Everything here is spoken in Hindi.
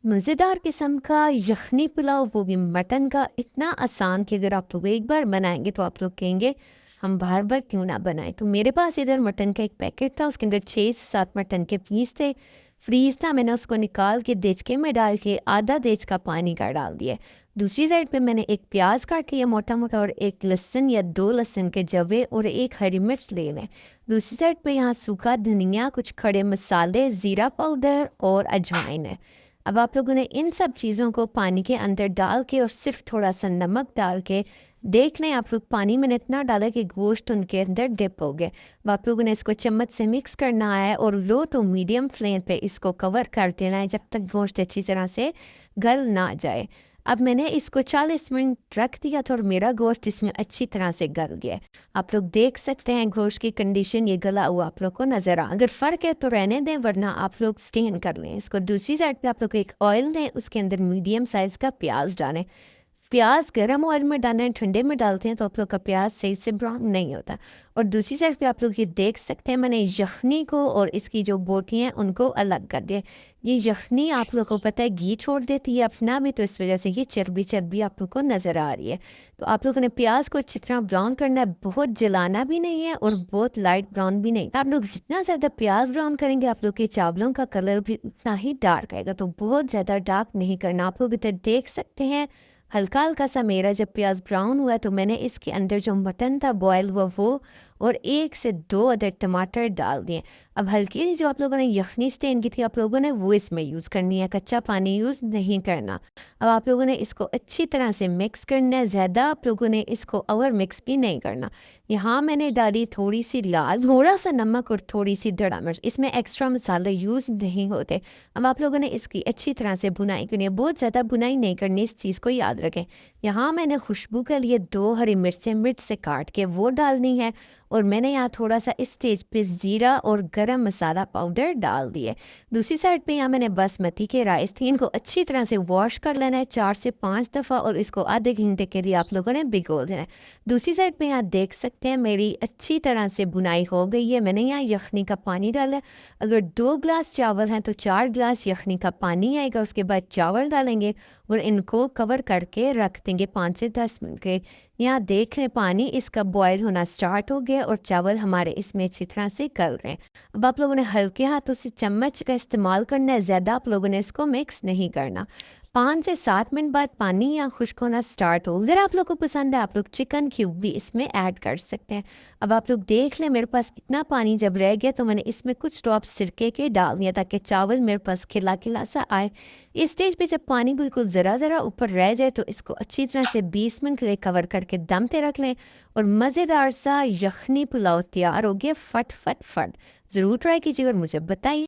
मज़ेदार किस्म का यखनी पुलाव, वो भी मटन का, इतना आसान कि अगर आप लोग एक बार बनाएंगे तो आप लोग कहेंगे हम बार बार क्यों ना बनाएं। तो मेरे पास इधर मटन का एक पैकेट था, उसके अंदर 6 से 7 मटन के पीस थे। फ्रीज था, मैंने उसको निकाल के देचके में डाल के आधा देच का पानी का डाल दिया। दूसरी साइड पे मैंने एक प्याज काट लिया मोटा मोटा, और एक लहसुन या 2 लहसुन के जवे और एक हरी मिर्च ले लें। दूसरी साइड पे यहाँ सूखा धनिया, कुछ खड़े मसाले, ज़ीरा पाउडर और अजवाइन है। अब आप लोगों ने इन सब चीज़ों को पानी के अंदर डाल के और सिर्फ थोड़ा सा नमक डाल के देख लें। आप लोग पानी में इतना डाला कि गोश्त उनके अंदर डिप हो गए। अब आप लोगों ने इसको चम्मच से मिक्स करना है और लो टू मीडियम फ्लेम पे इसको कवर कर देना है जब तक गोश्त अच्छी तरह से गल ना जाए। अब मैंने इसको 40 मिनट रख दिया था और मेरा गोश्त इसमें अच्छी तरह से गल गया। आप लोग देख सकते हैं गोश्त की कंडीशन, ये गला हुआ आप लोग को नज़र आ। अगर फ़र्क है तो रहने दें, वरना आप लोग स्टेन कर लें इसको। दूसरी साइड पे आप लोग एक ऑयल लें, उसके अंदर मीडियम साइज़ का प्याज डालें। प्याज गर्म ऑयल में डालना है, ठंडे में डालते हैं तो आप लोग का प्याज सही से ब्राउन नहीं होता। और दूसरी साइड पे आप लोग ये देख सकते हैं मैंने यखनी को और इसकी जो बोटी हैं उनको अलग कर दिया। ये यखनी आप लोग को पता है घी छोड़ देती है अपना भी, तो इस वजह से ये चर्बी चर्बी आप लोग को नज़र आ रही है। तो आप लोगों ने प्याज को अच्छी तरह ब्राउन करना है, बहुत जलाना भी नहीं है और बहुत लाइट ब्राउन भी नहीं। आप लोग जितना ज़्यादा प्याज ब्राउन करेंगे आप लोग के चावलों का कलर भी उतना ही डार्क आएगा, तो बहुत ज़्यादा डार्क नहीं करना। आप लोग इधर देख सकते हैं हल्का हल्का सा मेरा जब प्याज ब्राउन हुआ तो मैंने इसके अंदर जो मटन था बॉयल हुआ वो और 1 से 2 अदर टमाटर डाल दिए। अब हल्की सी जो आप लोगों ने यखनी स्टेन की थी आप लोगों ने वो इसमें यूज़ करनी है, कच्चा पानी यूज़ नहीं करना। अब आप लोगों ने इसको अच्छी तरह से मिक्स करना है, ज़्यादा आप लोगों ने इसको ओवर मिक्स भी नहीं करना। यहाँ मैंने डाली थोड़ी सी लाल, थोड़ा सा नमक और थोड़ी सी दड़ा मिर्च, इसमें एक्स्ट्रा मसाले यूज़ नहीं होते। अब आप लोगों ने इसकी अच्छी तरह से भुनाई करनी है, बहुत ज़्यादा भुनाई नहीं करनी, इस चीज़ को याद रखें। यहाँ मैंने खुशबू के लिए 2 हरी मिर्चें मिर्च से काट के वो डालनी है, और मैंने यहाँ थोड़ा सा इस स्टेज पे ज़ीरा और गरम मसाला पाउडर डाल दिए। दूसरी साइड पे यहाँ मैंने बासमती के राइस थी, इनको अच्छी तरह से वॉश कर लेना है 4 से 5 दफ़ा, और इसको आधे घंटे के लिए आप लोगों ने भिगो देना है। दूसरी साइड पे यहाँ देख सकते हैं मेरी अच्छी तरह से बुनाई हो गई है। मैंने यहाँ यखनी का पानी डाला है। अगर 2 गिलास चावल हैं तो 4 गिलास यखनी का पानी आएगा। उसके बाद चावल डालेंगे और इनको कवर करके रख देंगे 5 से 10 मिनट के। यहाँ देख लें पानी इसका बॉयल होना स्टार्ट हो गया और चावल हमारे इसमें अच्छी तरह से गल रहे हैं। अब आप लोगों ने हल्के हाथों से चम्मच का इस्तेमाल करना है, ज़्यादा आप लोगों ने इसको मिक्स नहीं करना। 5 से 7 मिनट बाद पानी यहाँ खुश्क होना स्टार्ट हो। अगर आप लोग को पसंद है आप लोग चिकन क्यूब भी इसमें ऐड कर सकते हैं। अब आप लोग देख लें मेरे पास इतना पानी जब रह गया तो मैंने इसमें कुछ ड्रॉप सिरके के डाल दिया ताकि चावल मेरे पास खिला खिला सा आए। इस स्टेज पे जब पानी बिल्कुल ज़रा ज़रा ऊपर रह जाए तो इसको अच्छी तरह से 20 मिनट के लिए कवर करके दम पे रख लें और मज़ेदार सा यखनी पुलाव तैयार हो गया। फट फट फट ज़रूर ट्राई कीजिए और मुझे बताइए।